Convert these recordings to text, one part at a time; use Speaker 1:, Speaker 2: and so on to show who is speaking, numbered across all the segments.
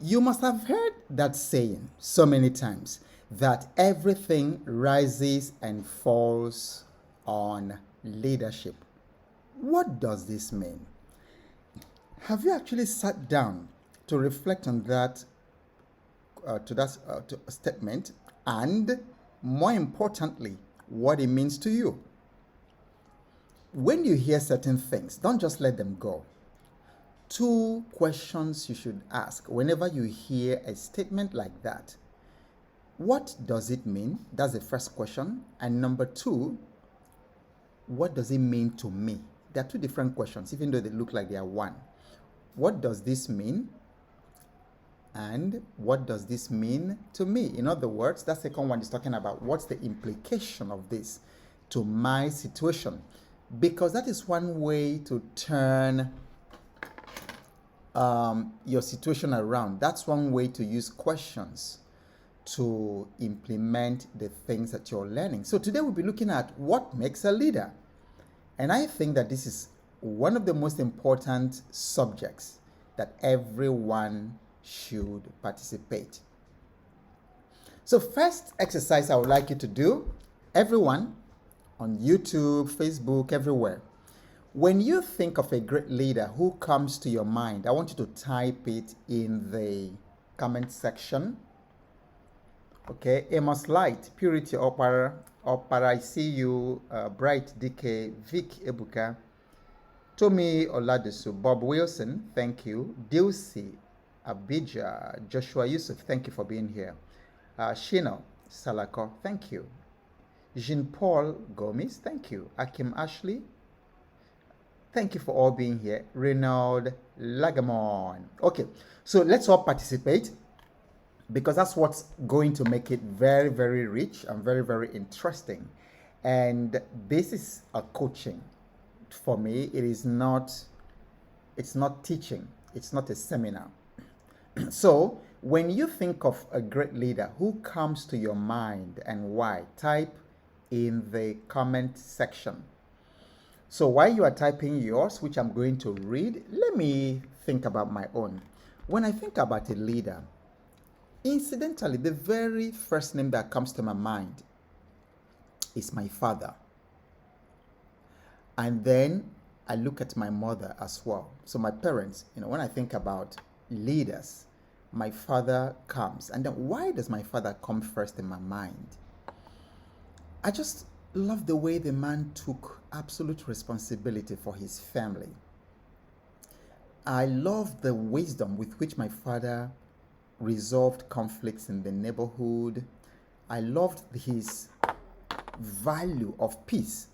Speaker 1: You must have heard that saying so many times that everything rises and falls on leadership. What does this mean? Have you actually sat down to reflect on that statement and more importantly, what it means to you? When you hear certain things, don't just let them go. Two questions you should ask whenever you hear a statement like that. What does it mean? That's the first question. And number two, what does it mean to me? There are two different questions, even though they look like they are one. What does this mean? And what does this mean to me? In other words, that second one is talking about what's the implication of this to my situation. Because that is one way to turn your situation around. That's one way to use questions to implement the things that you're learning. So today we'll be looking at what makes a leader. And I think that this is one of the most important subjects that everyone should participate. So first exercise I would like you to do, everyone on YouTube, Facebook, everywhere. When you think of a great leader who comes to your mind, I want you to type it in the comment section. Okay, Amos Light, Purity Opara, I see you, Bright DK, Vic Ebuka, Tommy Oladesu, Bob Wilson, thank you, Dilsi, Abijah, Joshua Yusuf, thank you for being here, Shino Salako, thank you, Jean Paul Gomez, thank you, Akim Ashley, thank you for all being here, Reynald Lagamon. Okay, so let's all participate, because that's what's going to make it very, very rich and very, very interesting. And this is a coaching. For me, it's not teaching. It's not a seminar. So when you think of a great leader, who comes to your mind and why? Type in the comment section. So while you are typing yours, which I'm going to read, let me think about my own. When I think about a leader, incidentally, the very first name that comes to my mind is my father. And then I look at my mother as well. So my parents, when I think about leaders, my father comes. And then why does my father come first in my mind? I just love the way the man took absolute responsibility for his family. I love the wisdom with which my father resolved conflicts in the neighborhood. I loved his value of peace,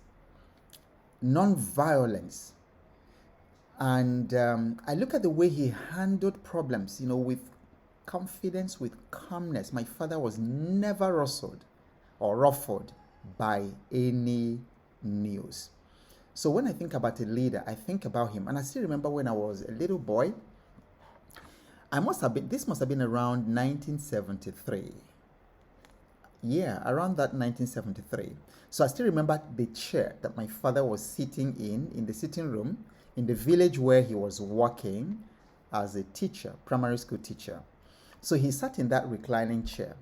Speaker 1: non-violence, and I look at the way he handled problems, with confidence, with calmness. My father was never rustled or ruffled by any news. So when I think about a leader, I think about him, and I still remember when I was a little boy. This must have been around 1973. Yeah, around that 1973. So I still remember the chair that my father was sitting in the sitting room in the village where he was working as a teacher, primary school teacher. So he sat in that reclining chair.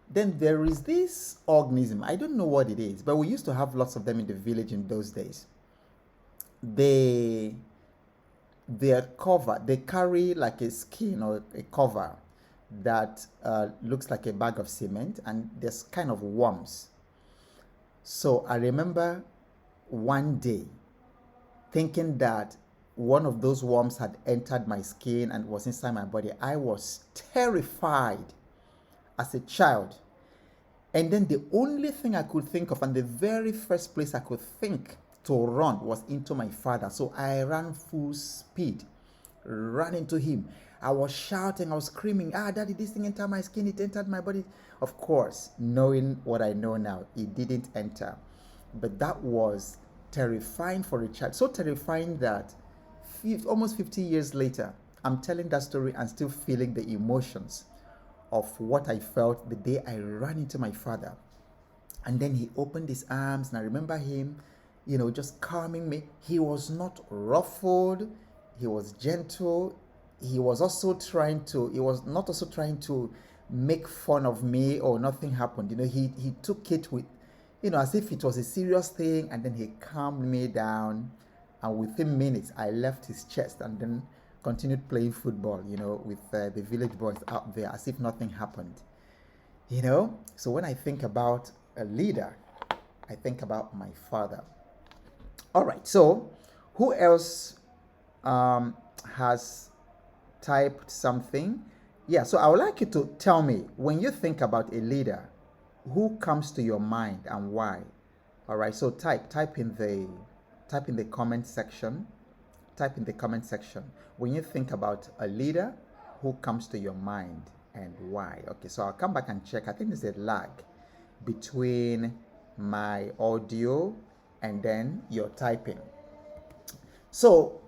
Speaker 1: Then there is this organism, I don't know what it is, but we used to have lots of them in the village in those days. They carry like a skin or a cover that looks like a bag of cement, and there's kind of worms. So I remember one day thinking that one of those worms had entered my skin and was inside my body. I was terrified as a child. And then the only thing I could think of, and the very first place I could think to run, was into my father. So I ran full speed, ran into him. I was shouting, I was screaming, Daddy, this thing entered my skin, it entered my body. Of course, knowing what I know now, it didn't enter. But that was terrifying for a child. So terrifying that almost 50 years later, I'm telling that story and still feeling the emotions of what I felt the day I ran into my father. And then he opened his arms, and I remember him, just calming me. He was not ruffled. He was gentle. he was also trying to, he was not also trying to make fun of me or nothing happened. He took it with, as if it was a serious thing, and then he calmed me down. And within minutes, I left his chest and then continued playing football, with the village boys out there as if nothing happened. So when I think about a leader, I think about my father. All right, so who else has typed something? Yeah, so I would like you to tell me, when you think about a leader, who comes to your mind and why? All right, so type in the comment section. Type in the comment section. When you think about a leader, who comes to your mind and why? Okay, so I'll come back and check. I think there's a lag between my audio and then your typing. So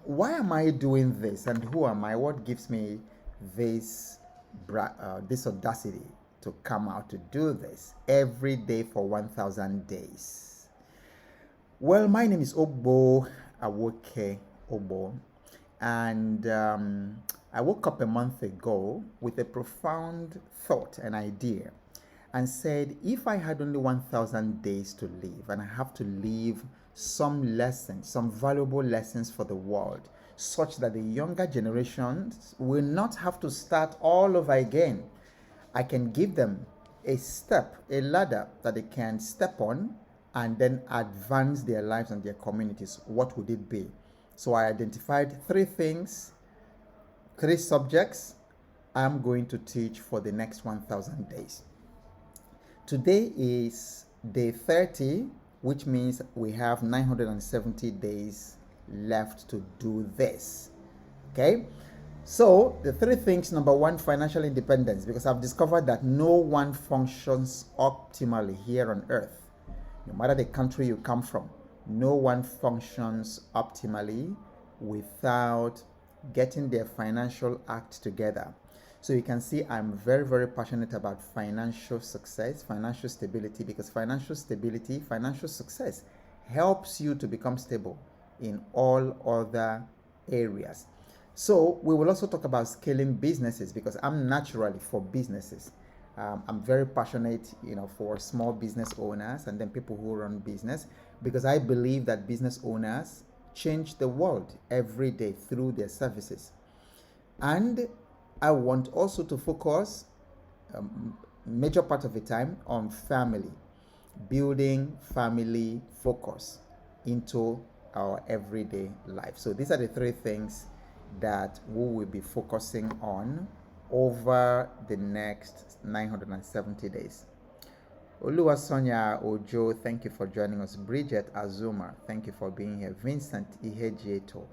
Speaker 1: why am I doing this, and who am I? What gives me this audacity to come out to do this every day for 1,000 days? Well, my name is Ogbo Awoke Ogbo, and I woke up a month ago with a profound thought, an idea, and said, if I had only 1,000 days to live, and I have to leave some lessons, some valuable lessons for the world, such that the younger generations will not have to start all over again, I can give them a ladder that they can step on and then advance their lives and their communities. What would it be? So I identified three subjects I'm going to teach for the next 1,000 days. Today is day 30, which means we have 970 days left to do this. Okay? So the three things: number one, financial independence, because I've discovered that no one functions optimally here on earth. No matter the country you come from, no one functions optimally without getting their financial act together. So you can see I'm very, very passionate about financial success, financial stability, because financial stability, financial success helps you to become stable in all other areas. So we will also talk about scaling businesses, because I'm naturally for businesses. I'm very passionate, for small business owners and then people who run business, because I believe that business owners change the world every day through their services. And I want also to focus major part of the time on family, building family focus into our everyday life. So these are the three things that we will be focusing on over the next 970 days. Oluwasonya Ojo, thank you for joining us. Bridget Azuma, thank you for being here. Vincent Ihejieto,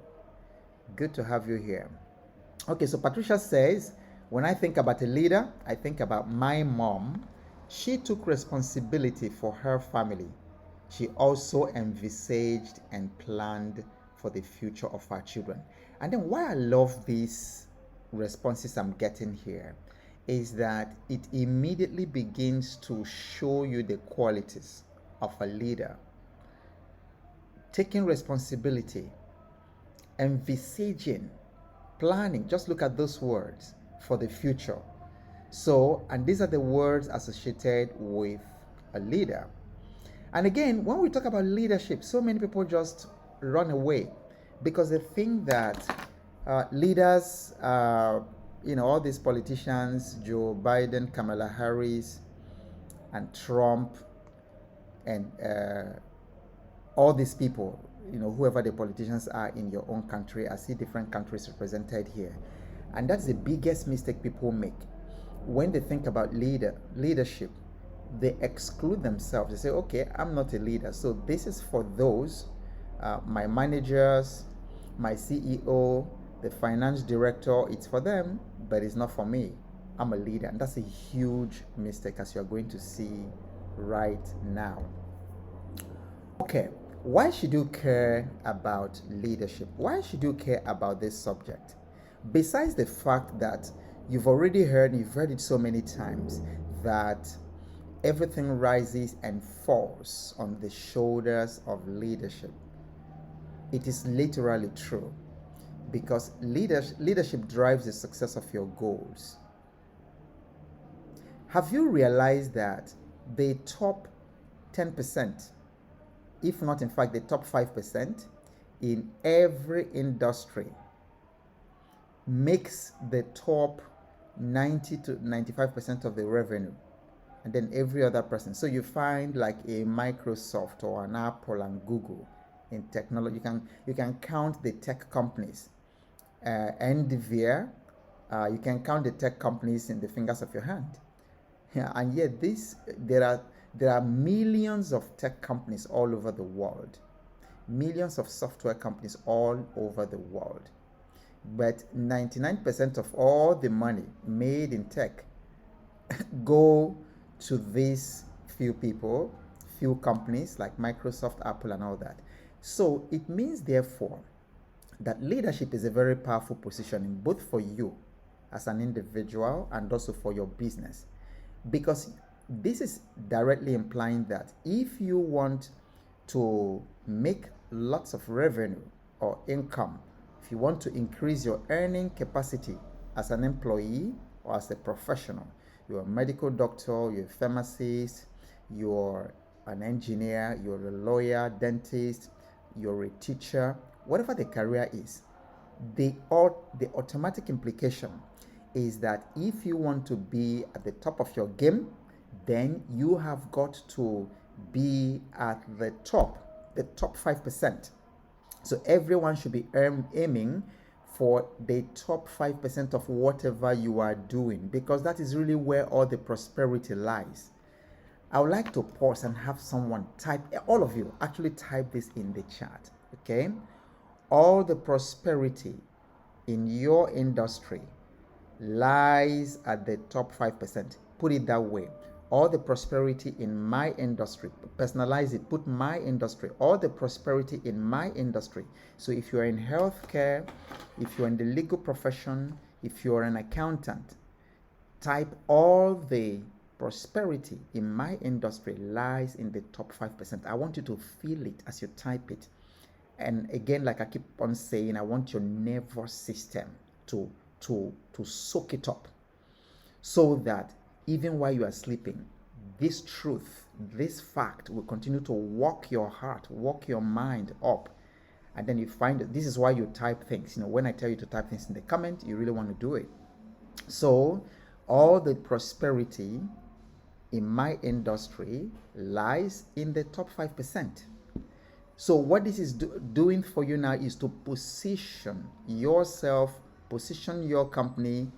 Speaker 1: good to have you here. Okay, so Patricia says, when I think about a leader, I think about my mom. She took responsibility for her family. She also envisaged and planned for the future of our children. And then why I love these responses I'm getting here is that it immediately begins to show you the qualities of a leader. Taking responsibility, envisaging, planning. Just look at those words, for the future. So, and these are the words associated with a leader. And again, when we talk about leadership, so many people just run away because they think that leaders, all these politicians, Joe Biden, Kamala Harris, and Trump, and all these people, whoever the politicians are in your own country. I see different countries represented here. And that's the biggest mistake people make. When they think about leadership, they exclude themselves. They say, okay, I'm not a leader. So this is for those, my managers, my CEO, the finance director, it's for them, but it's not for me. I'm a leader. And that's a huge mistake, as you're going to see right now. Okay, why should you care about leadership? Why should you care about this subject? Besides the fact that you've heard it so many times, that everything rises and falls on the shoulders of leadership. It is literally true. because leadership drives the success of your goals. Have you realized that the top 10%, if not in fact the top 5% in every industry, makes the top 90 to 95% of the revenue, and then every other person? So you find like a Microsoft or an Apple and Google in technology. You can count the tech companies, Nvidia. You can count the tech companies in the fingers of your hand. Yeah, and yet there are millions of tech companies all over the world, millions of software companies all over the world. But 99% of all the money made in tech go to these few people, few companies like Microsoft, Apple, and all that. So it means, therefore, that leadership is a very powerful position, both for you as an individual and also for your business, because this is directly implying that if you want to make lots of revenue or income, if you want to increase your earning capacity as an employee or as a professional, you're a medical doctor, you're a pharmacist, you're an engineer, you're a lawyer, dentist, you're a teacher, whatever the career is, the automatic implication is that if you want to be at the top of your game, then you have got to be at the top 5%. So everyone should be aiming for the top 5% of whatever you are doing, because that is really where all the prosperity lies. I would like to pause and have someone type, all of you actually type this in the chat, okay? All the prosperity in your industry lies at the top 5%. Put it that way. All the prosperity in my industry, personalize it, put my industry, all the prosperity in my industry. So if you're in healthcare, if you're in the legal profession, if you're an accountant, type all the prosperity in my industry lies in the top 5%. I want you to feel it as you type it. And again, like I keep on saying, I want your nervous system to soak it up, so that even while you are sleeping, this truth, this fact will continue to walk your heart, walk your mind up. And then you find that this is why you type things. When I tell you to type things in the comment, you really want to do it. So all the prosperity in my industry lies in the top 5%. So what this is doing for you now is to position yourself, position your company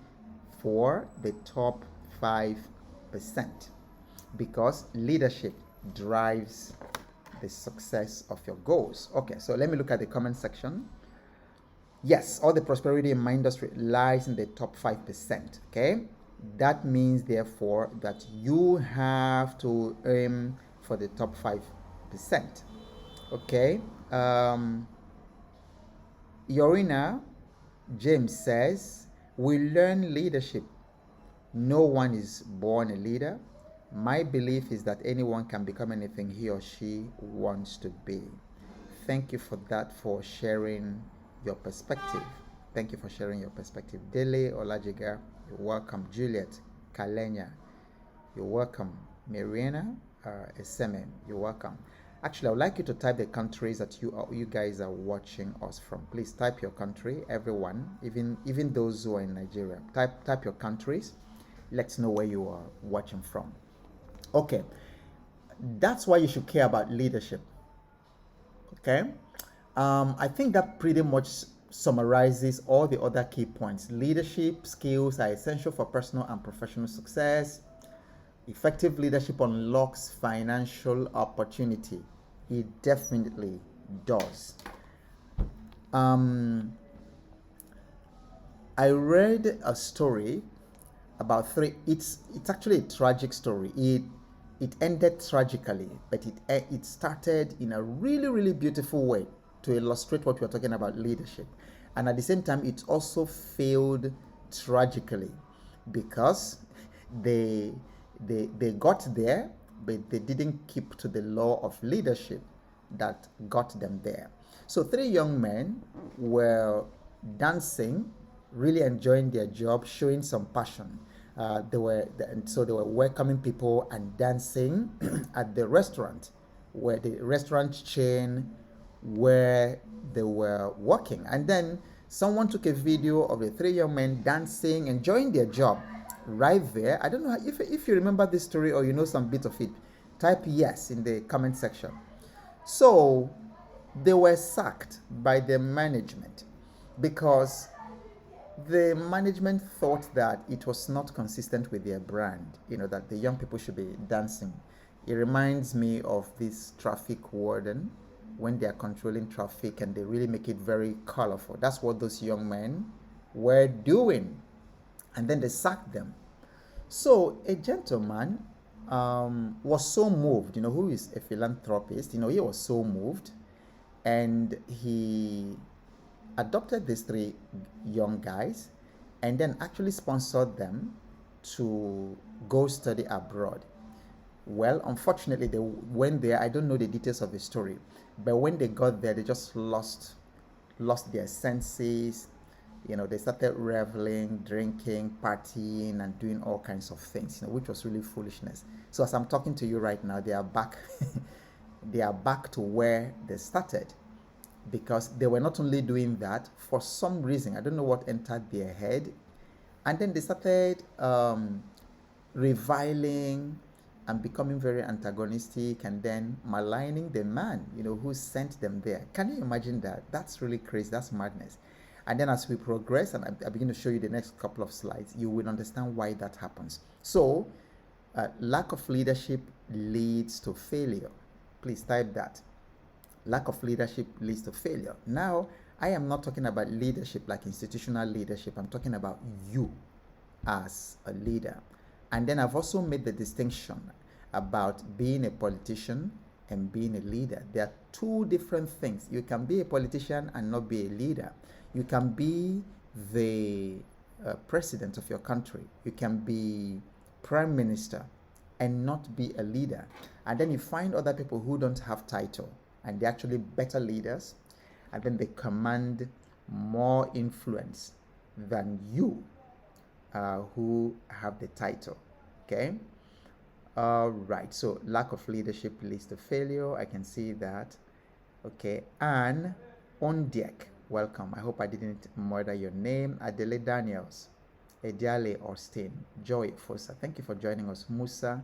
Speaker 1: for the top 5%, because leadership drives the success of your goals. Okay, so let me look at the comment section. Yes, all the prosperity in my industry lies in the top 5%. Okay, that means therefore that you have to aim for the top 5%. Okay, Yorina James says, we learn leadership. No one is born a leader. My belief is that anyone can become anything he or she wants to be. Thank you for that, for sharing your perspective. Thank you for sharing your perspective. Dele Olajiga, you're welcome. Juliet Kalenya, you're welcome. Mariana Eseme, you're welcome. Actually, I would like you to type the countries that you guys are watching us from. Please type your country, everyone, even those who are in Nigeria. Type your countries. Let's know where you are watching from. Okay, that's why you should care about leadership. Okay, I think that pretty much summarizes all the other key points. Leadership skills are essential for personal and professional success. Effective leadership unlocks financial opportunity. It definitely does. I read a story about it's actually a tragic story. It ended tragically, but it started in a really, really beautiful way to illustrate what we're talking about, leadership. And at the same time, it also failed tragically, because they got there, but they didn't keep to the law of leadership that got them there. So 3 young men were dancing, really enjoying their job, showing some passion. So they were welcoming people and dancing at the restaurant, where the restaurant chain where they were working. And then someone took a video of the three young men dancing, enjoying their job right there. I don't know if you remember this story or you know some bit of it. Type yes in the comment section. So they were sacked by the management because the management thought that it was not consistent with their brand, that the young people should be dancing. It reminds me of this traffic warden when they are controlling traffic and they really make it very colorful. That's what those young men were doing. And then they sacked them. So a gentleman was so moved, who is a philanthropist, he was so moved, and he adopted these three young guys and then actually sponsored them to go study abroad. Well, unfortunately, they went there. I don't know the details of the story, but when they got there, they just lost their senses. They started reveling, drinking, partying, and doing all kinds of things, which was really foolishness. So as I'm talking to you right now, they are back. They are back to where they started, because they were not only doing that, for some reason, I don't know what entered their head, and then they started reviling and becoming very antagonistic and then maligning the man, who sent them there. Can you imagine that? That's really crazy. That's madness. And then as we progress, and I begin to show you the next couple of slides, you will understand why that happens. So, lack of leadership leads to failure. Please type that. Lack of leadership leads to failure. Now, I am not talking about leadership like institutional leadership. I'm talking about you as a leader. And then I've also made the distinction about being a politician and being a leader. There are two different things. You can be a politician and not be a leader. You can be the president of your country. You can be prime minister and not be a leader. And then you find other people who don't have title and they're actually better leaders, and then they command more influence than you who have the title. Okay? All right. So lack of leadership leads to failure. I can see that. Okay. Anne Ondiek, welcome. I hope I didn't murder your name. Adele Daniels, Ediale Austin, Joy Fosa, thank you for joining us. Musa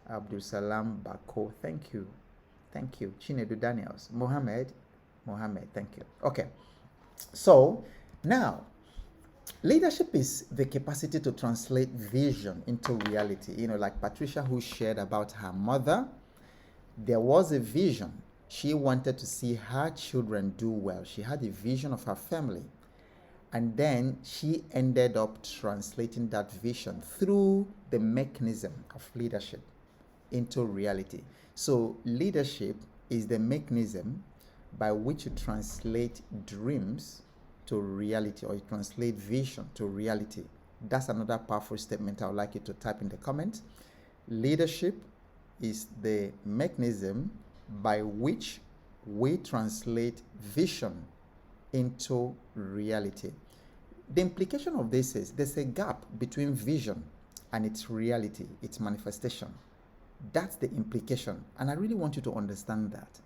Speaker 1: Abdul Salam Bako, thank you. Thank you. Chinedu Daniels, Mohammed, thank you. Okay. So now, leadership is the capacity to translate vision into reality. Like Patricia, who shared about her mother, there was a vision. She wanted to see her children do well. She had a vision of her family. And then she ended up translating that vision through the mechanism of leadership into reality. So leadership is the mechanism by which you translate dreams to reality, or you translate vision to reality. That's another powerful statement I would like you to type in the comments. Leadership is the mechanism by which we translate vision into reality. The implication of this is there's a gap between vision and its reality, its manifestation. That's the implication. And I really want you to understand that.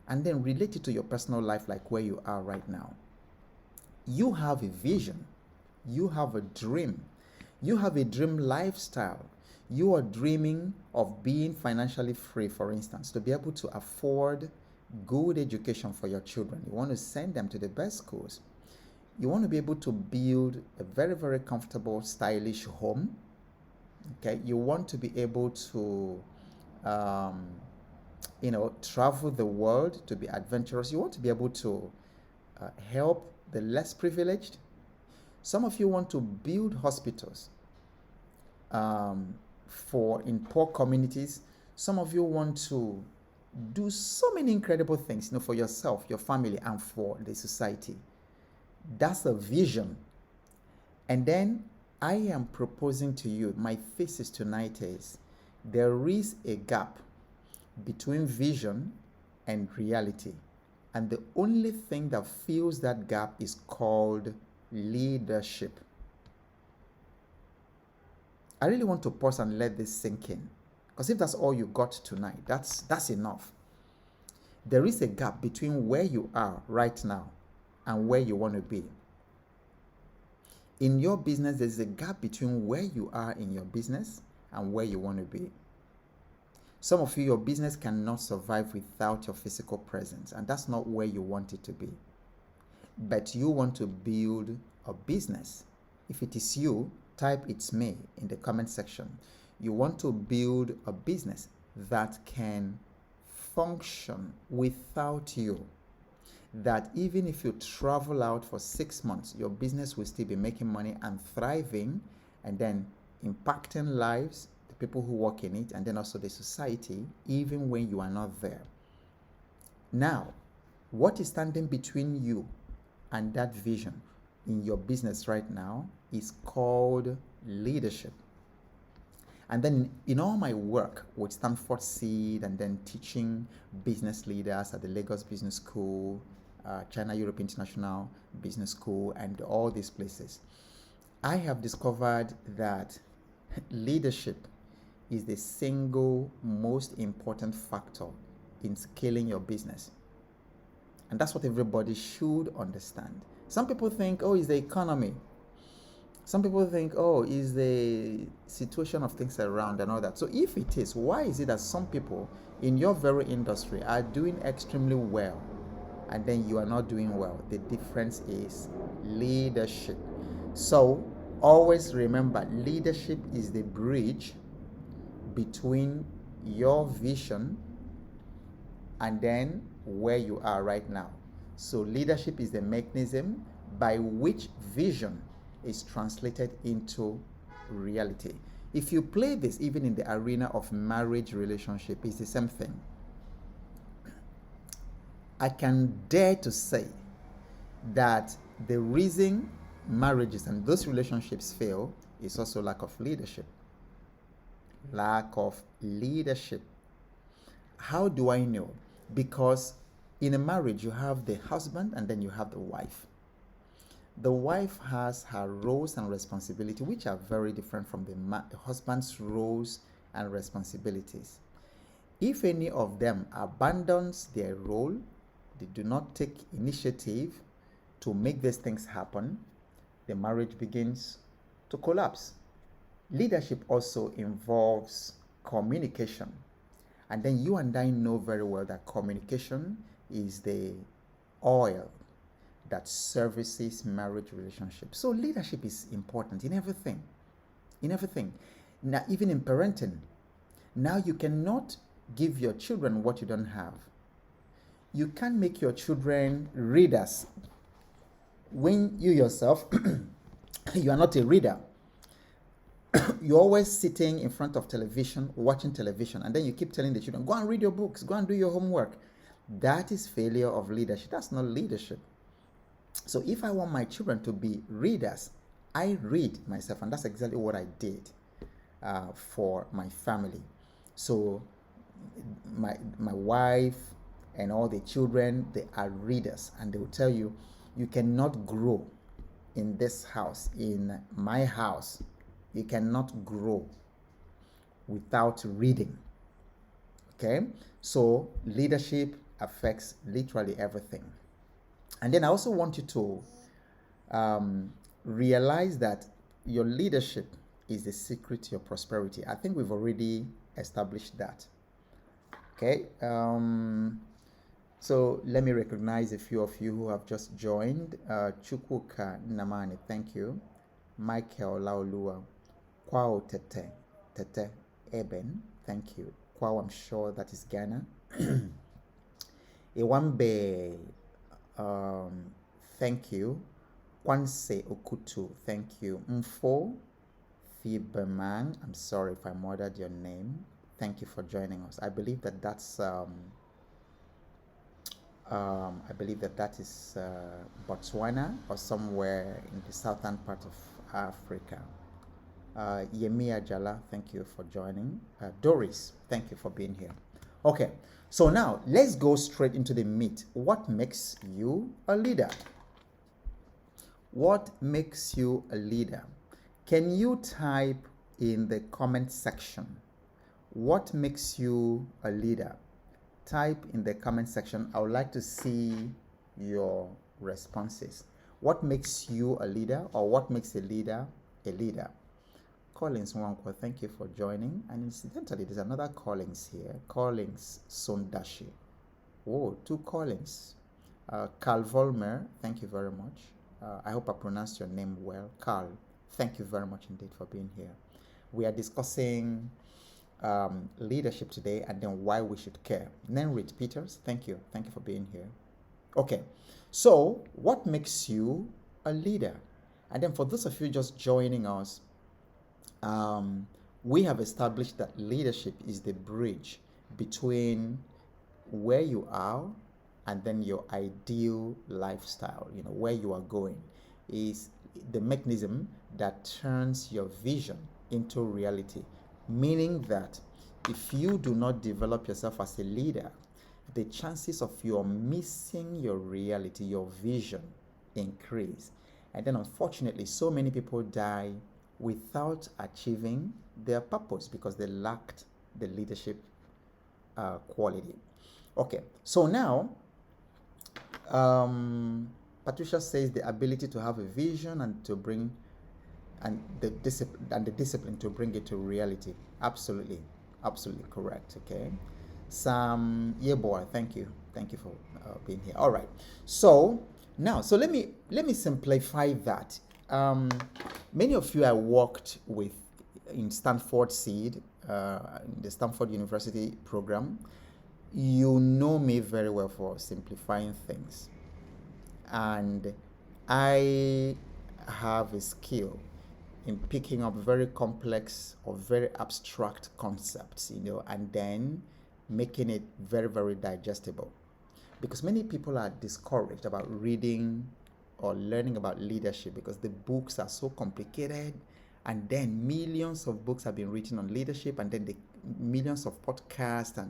Speaker 1: And then relate it to your personal life, like where you are right now. You have a vision. You have a dream. You have a dream lifestyle. You are dreaming of being financially free, for instance, to be able to afford good education for your children. You want to send them to the best schools. You want to be able to build a very, very comfortable, stylish home. Okay, you want to be able to, travel the world, to be adventurous. You want to be able to help the less privileged. Some of you want to build hospitals in poor communities. Some of you want to do so many incredible things, for yourself, your family, and for the society. That's a vision. And then I am proposing to you, my thesis tonight is, there is a gap between vision and reality. And the only thing that fills that gap is called leadership. I really want to pause and let this sink in. Because if that's all you got tonight, that's enough. There is a gap between where you are right now and where you want to be. In your business, there's a gap between where you are in your business and where you want to be. Some of you, your business cannot survive without your physical presence, and that's not where you want it to be. But you want to build a business. If it is you, type "it's me" in the comment section. You want to build a business that can function without you. That even if you travel out for 6 months, your business will still be making money and thriving, and then impacting lives, the people who work in it, and then also the society, even when you are not there. Now, what is standing between you and that vision in your business right now is called leadership. And then in all my work with Stanford Seed, and then teaching business leaders at the Lagos Business School, China Europe International Business School, and all these places, I have discovered that leadership is the single most important factor in scaling your business. And that's what everybody should understand. Some people think, oh, it's the economy. Some people think, oh, is the situation of things around and all that. So if it is, why is it that some people in your very industry are doing extremely well and then you are not doing well? The difference is leadership. So always remember, leadership is the bridge between your vision and then where you are right now. So leadership is the mechanism by which vision is translated into reality. If you play this even in the arena of marriage relationship, it's the same thing. I can dare to say that the reason marriages and those relationships fail is also lack of leadership. Lack of leadership. How do I know? Because in a marriage, you have the husband and then you have the wife. The wife has her roles and responsibilities, which are very different from the husband's roles and responsibilities. If any of them abandons their role, they do not take initiative to make these things happen, the marriage begins to collapse. Leadership also involves communication. And then you and I know very well that communication is the oil that services marriage relationships. So leadership is important in everything. In everything. Now, even in parenting. Now you cannot give your children what you don't have. You can't make your children readers when you yourself, you are not a reader. You're always sitting in front of television, watching television, and then you keep telling the children, go and read your books, go and do your homework. That is failure of leadership. That's not leadership. So if I want my children to be readers, I read myself, and that's exactly what I did for my family. So my wife and all the children, they are readers, and they will tell you, you cannot grow in this house, in my house. You cannot grow without reading. Okay? So leadership affects literally everything. And then I also want you to realize that your leadership is the secret to your prosperity. I think we've already established that. Okay? So let me recognize a few of you who have just joined. Chukwuka Namani, thank you. Michael Laolua. Kwao Tete Eben, thank you. Kwao, I'm sure that is Ghana. Iwambe, thank you. Kwanse Okutu, thank you. Mfo Fiberman, I'm sorry if I murdered your name. Thank you for joining us. I believe that that's Botswana or somewhere in the southern part of Africa. Yemia Jala, thank you for joining. Doris, thank you for being here. Okay, so now let's go straight into the meat. What makes you a leader? What makes you a leader? Can you type in the comment section? What makes you a leader? Type in the comment section. I would like to see your responses. What makes you a leader, or what makes a leader a leader? Collins Wankwa, thank you for joining. And incidentally, there's another Collins here. Collins Sondashi. Oh, two Collins. Carl Volmer, thank you very much. I hope I pronounced your name well. Carl, thank you very much indeed for being here. We are discussing leadership today, and then why we should care. Nenrit Peters, thank you. Thank you for being here. Okay, so what makes you a leader? And then for those of you just joining us, we have established that leadership is the bridge between where you are and then your ideal lifestyle, where you are going, is the mechanism that turns your vision into reality. Meaning that if you do not develop yourself as a leader, the chances of you missing your reality, your vision, increase. And then unfortunately, so many people die without achieving their purpose because they lacked the leadership quality. Okay, so now Patricia says the ability to have a vision and to bring the discipline to bring it to reality. Absolutely correct. Okay, Sam Yeboah, thank you for being here. All right, so now let me simplify that. Many of you I worked with in Stanford Seed, the Stanford University program. You know me very well for simplifying things, and I have a skill in picking up very complex or very abstract concepts, and then making it very, very digestible. Because many people are discouraged about reading or learning about leadership because the books are so complicated, and then millions of books have been written on leadership, and then the millions of podcasts,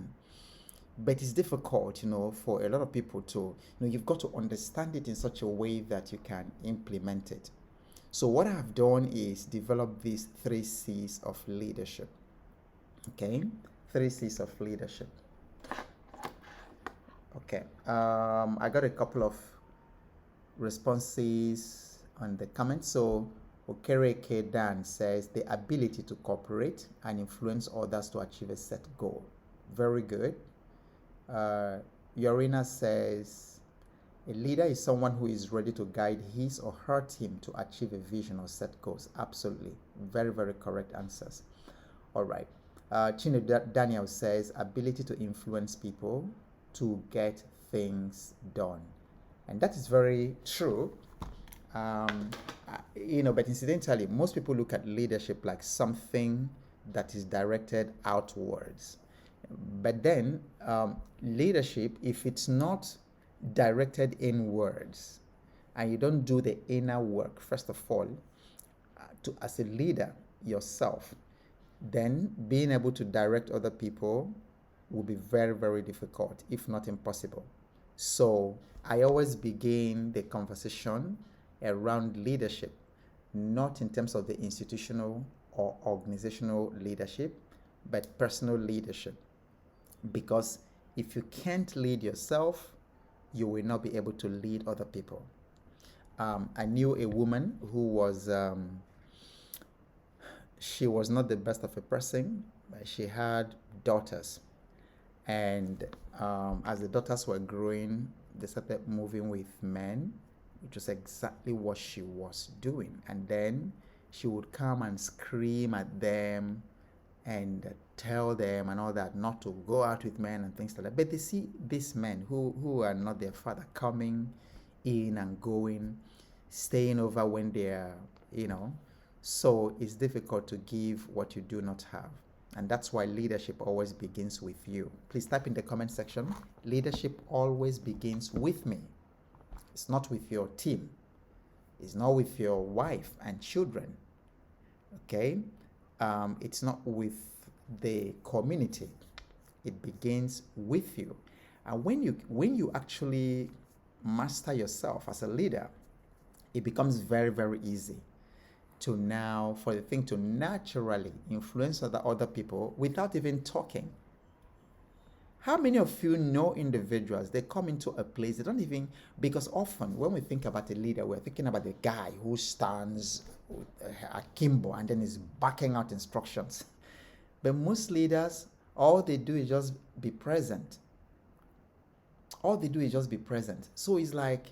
Speaker 1: but it's difficult, for a lot of people to, you've got to understand it in such a way that you can implement it. So what I've done is develop these 3 C's of leadership. Okay, 3 C's of leadership. Okay, I got a couple of responses on the comments. So Okereke Dan says the ability to cooperate and influence others to achieve a set goal. Very good. Yorina says a leader is someone who is ready to guide his or her team to achieve a vision or set goals. Absolutely. Very, very correct answers. All right. Chino Daniel says ability to influence people to get things done. And that is very true. But incidentally, most people look at leadership like something that is directed outwards. But then leadership, if it's not directed inwards and you don't do the inner work, first of all, as a leader yourself, then being able to direct other people will be very, very difficult, if not impossible. So I always begin the conversation around leadership, not in terms of the institutional or organizational leadership, but personal leadership. Because if you can't lead yourself, you will not be able to lead other people. I knew a woman who was, she was not the best of a person, but she had daughters. And as the daughters were growing, they started moving with men, which was exactly what she was doing. And then she would come and scream at them and tell them and all that not to go out with men and things like that. But they see these men who are not their father coming in and going, staying over when they're, so it's difficult to give what you do not have. And that's why leadership always begins with you. Please type in the comment section, leadership always begins with me. It's not with your team. It's not with your wife and children. Okay? It's not with the community. It begins with you. And when you actually master yourself as a leader, it becomes very, very easy for the thing to naturally influence other people without even talking. How many of you know individuals, they come into a place, they don't even, because often when we think about a leader, we're thinking about the guy who stands akimbo and then is backing out instructions. But most leaders, all they do is just be present. All they do is just be present. So it's like,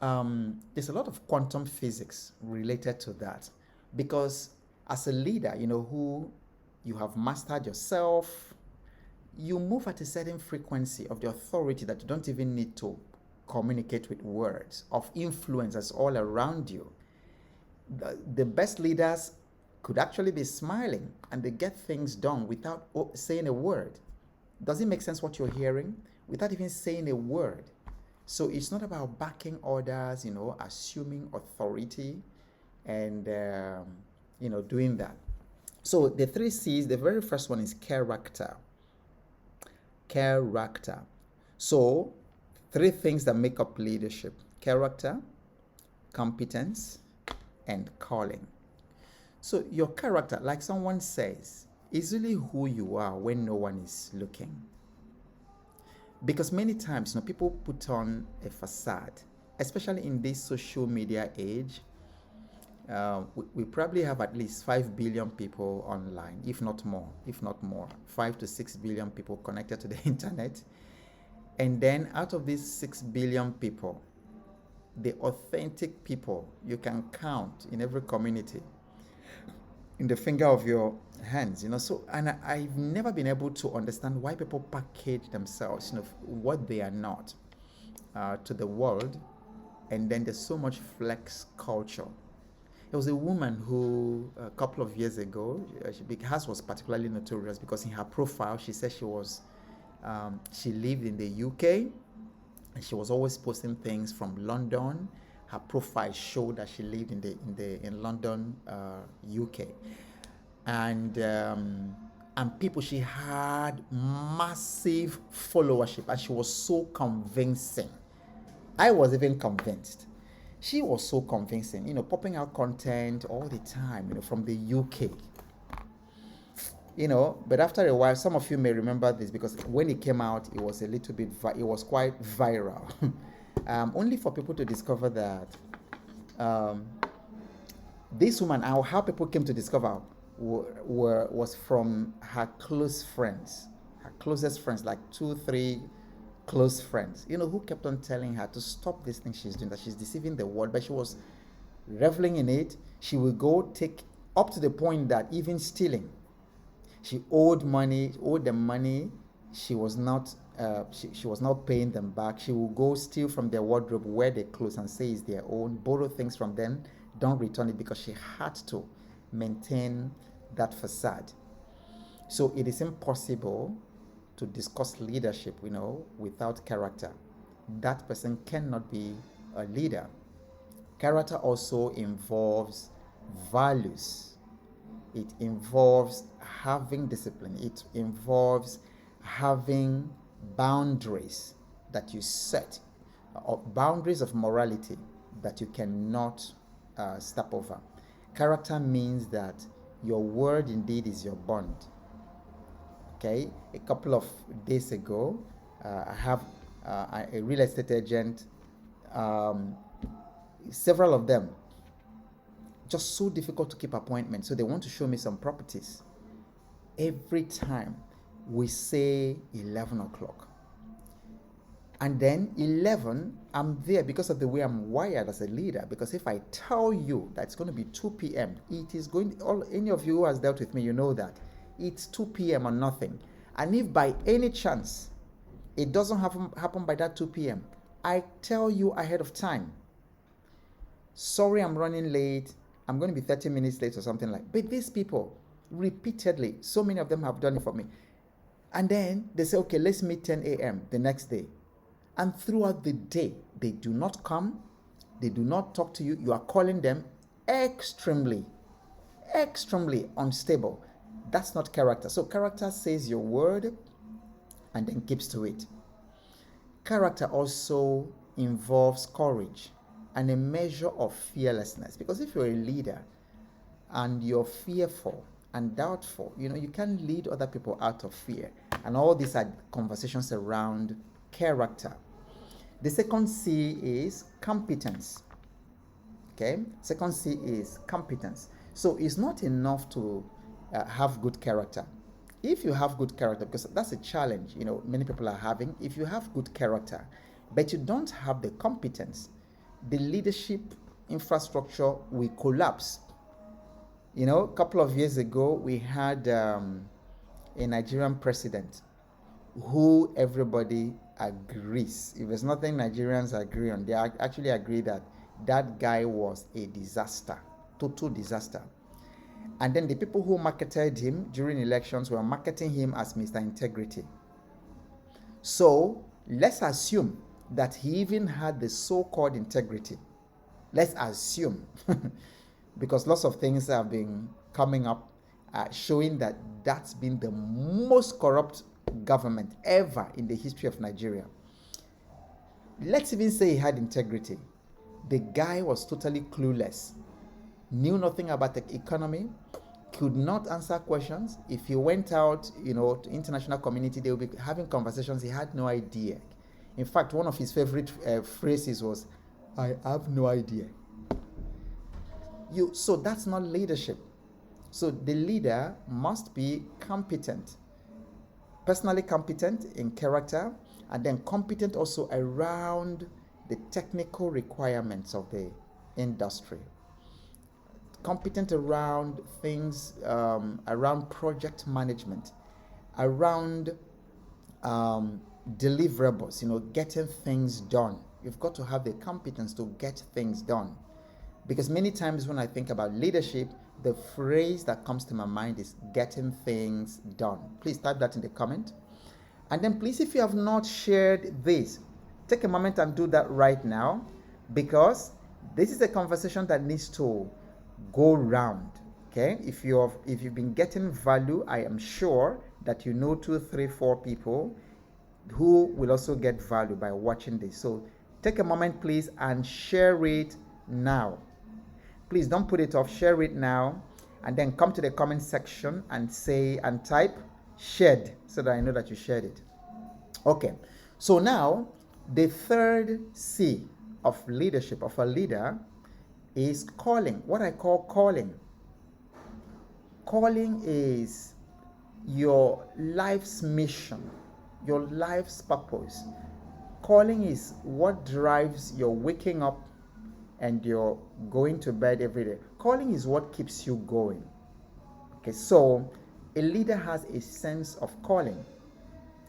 Speaker 1: there's a lot of quantum physics related to that, because as a leader, who you have mastered yourself, you move at a certain frequency of the authority that you don't even need to communicate with words, of influence that's all around you. The best leaders could actually be smiling and they get things done without saying a word. Does it make sense what you're hearing? Without even saying a word. So it's not about backing orders, assuming authority and, doing that. So the 3 C's, the very first one is character. Character. So 3 things that make up leadership: character, competence, and calling. So your character, like someone says, is really who you are when no one is looking. Because many times, people put on a facade, especially in this social media age. We probably have at least 5 billion people online, if not more, 5 to 6 billion people connected to the internet. And then out of these 6 billion people, the authentic people you can count in every community in the finger of your hands, So, and I've never been able to understand why people package themselves, what they are not, to the world. And then there's so much flex culture. There was a woman who, a couple of years ago, hers was particularly notorious because in her profile, she said she lived in the UK, and she was always posting things from London. Her profile showed that she lived in London, UK, and people, she had massive followership, and she was so convincing. I was even convinced. She was so convincing, popping out content all the time, from the UK. But after a while, some of you may remember this because when it came out, it was it was quite viral. Only for people to discover that this woman, how people came to discover was from her close friends, her closest friends, like 2, 3 close friends, who kept on telling her to stop this thing she's doing, that she's deceiving the world. But she was reveling in it. She would go take up to the point that even stealing. She owed them money. She was not she was not paying them back. She will go steal from their wardrobe, wear their clothes and say it's their own, borrow things from them, don't return it, because she had to maintain that facade. So it is impossible to discuss leadership, without character. That person cannot be a leader. Character also involves values. It involves having discipline. It involves having boundaries that you set, boundaries of morality that you cannot step over. Character means that your word indeed is your bond. Okay, a couple of days ago, I have a real estate agent, several of them, just so difficult to keep appointments. So they want to show me some properties. Every time we say 11 o'clock. And then 11, I'm there because of the way I'm wired as a leader. Because if I tell you that it's going to be 2 p.m., it is going to, any of you who has dealt with me, you know that. It's 2 p.m. or nothing. And if by any chance it doesn't happen by that 2 p.m., I tell you ahead of time, sorry, I'm running late. I'm going to be 30 minutes late or something like that. But these people, repeatedly, so many of them have done it for me. And then they say, okay, let's meet 10 a.m. the next day. And throughout the day, they do not come. They do not talk to you. You are calling them extremely unstable. That's not character. So character says your word, and then keeps to it. Character also involves courage and a measure of fearlessness, because if you're a leader and you're fearful and doubtful, you can't lead other people out of fear. And all these are conversations around character. The second C is competence. Okay, second C is competence. So it's not enough to have good character. If you have good character, because that's a challenge, many people are having. If you have good character, but you don't have the competence, the leadership infrastructure will collapse. A couple of years ago, we had a Nigerian president who everybody agrees. If there's nothing Nigerians agree on, they actually agree that that guy was a disaster, total disaster. And then the people who marketed him during elections were marketing him as Mr. Integrity. So let's assume that he even had the so-called integrity. Let's assume, because lots of things have been coming up showing that that's been the most corrupt government ever in the history of Nigeria. Let's even say he had integrity. The guy was totally clueless, knew nothing about the economy, could not answer questions. If he went out, to international community, they would be having conversations. He had no idea. In fact, one of his favorite phrases was, "I have no idea." So that's not leadership. So the leader must be competent, personally competent in character, and then competent also around the technical requirements of the industry. Competent around things, around project management, around deliverables, getting things done. You've got to have the competence to get things done. Because many times when I think about leadership, the phrase that comes to my mind is getting things done. Please type that in the comment. And then please, if you have not shared this, take a moment and do that right now, because this is a conversation that needs to go round. Okay, if you've been getting value, I am sure that 2, 3, 4 people who will also get value by watching this. So take a moment, please, and share it now. Please don't put it off. Share it now, and then come to the comment section and type shared, so that I know that you shared it. Okay, so now the third C of leadership of a leader is calling. What I call calling. Calling is your life's mission, your life's purpose. Calling is what drives your waking up and you're going to bed every day. Calling is what keeps you going. Okay, so a leader has a sense of calling.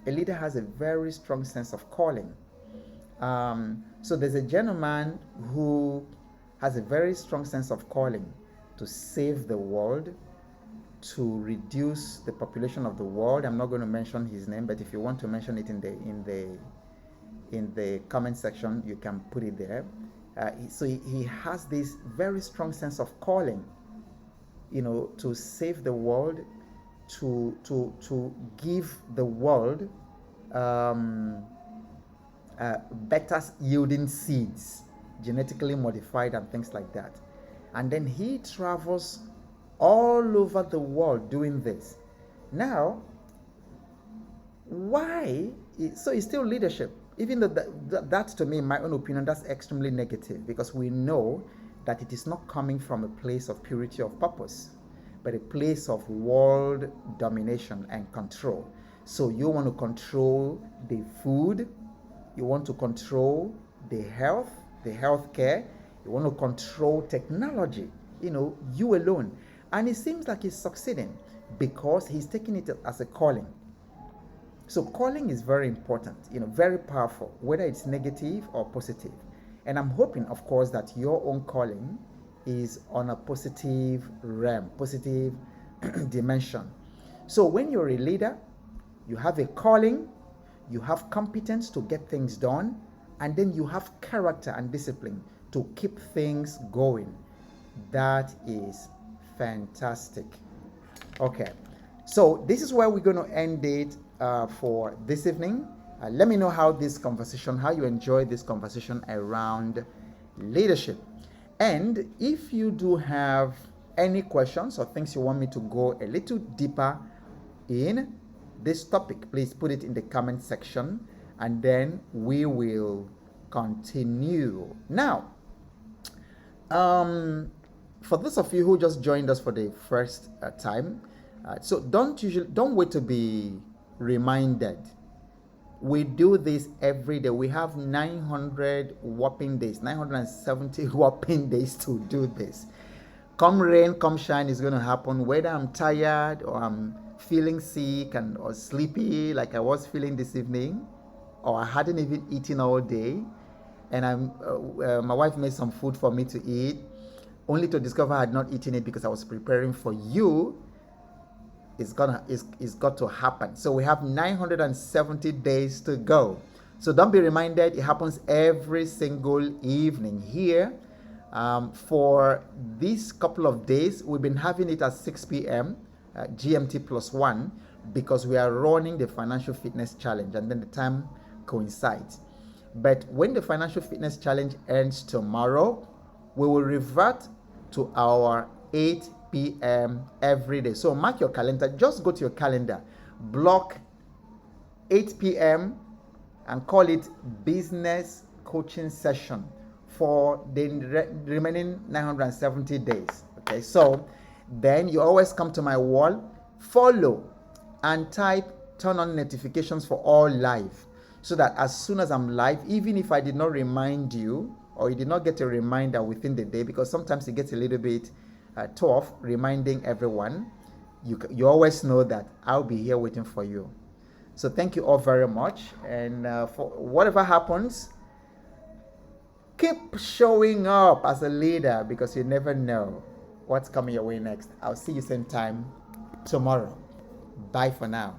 Speaker 1: A leader has a very strong sense of calling. So there's a gentleman who has a very strong sense of calling to save the world, to reduce the population of the world. I'm not going to mention his name, but if you want to mention it in the comment section, you can put it there. So he has this very strong sense of calling, to save the world, to give the world better yielding seeds, genetically modified and things like that. And then he travels all over the world doing this. Now, why? So it's still leadership. Even though that to me, in my own opinion, that's extremely negative, because we know that it is not coming from a place of purity of purpose, but a place of world domination and control. So you want to control the food, you want to control the health care, you want to control technology, you alone. And it seems like he's succeeding because he's taking it as a calling. So calling is very important, very powerful, whether it's negative or positive. And I'm hoping, of course, that your own calling is on a positive realm, positive dimension. So when you're a leader, you have a calling, you have competence to get things done, and then you have character and discipline to keep things going. That is fantastic. Okay. So this is where we're going to end it for this evening. Let me know how you enjoy this conversation around leadership. And if you do have any questions or things you want me to go a little deeper in this topic, please put it in the comment section and then we will continue. Now, for those of you who just joined us for the first time, so don't wait to be reminded. We do this every day. We have 900 whopping days, 970 whopping days to do this. Come rain, come shine, it's going to happen. Whether I'm tired or I'm feeling sick or sleepy like I was feeling this evening, or I hadn't even eaten all day, and my wife made some food for me to eat, only to discover I had not eaten it because I was preparing for you. It's got to happen. So we have 970 days to go. So don't be reminded, it happens every single evening here. For these couple of days, we've been having it at 6 p.m. GMT +1 because we are running the Financial Fitness Challenge and then the time coincides. But when the Financial Fitness Challenge ends tomorrow, we will revert to our 8 p.m. every day. So mark your calendar. Just go to your calendar, block 8 p.m. and call it business coaching session for the remaining 970 days. Okay, so then you always come to my wall, follow and type turn on notifications for all live, so that as soon as I'm live, even if I did not remind you or you did not get a reminder within the day, because sometimes it gets a little bit tough reminding everyone, you always know that I'll be here waiting for you. So thank you all very much, and for whatever happens, keep showing up as a leader because you never know what's coming your way next. I'll see you same time tomorrow. Bye for now.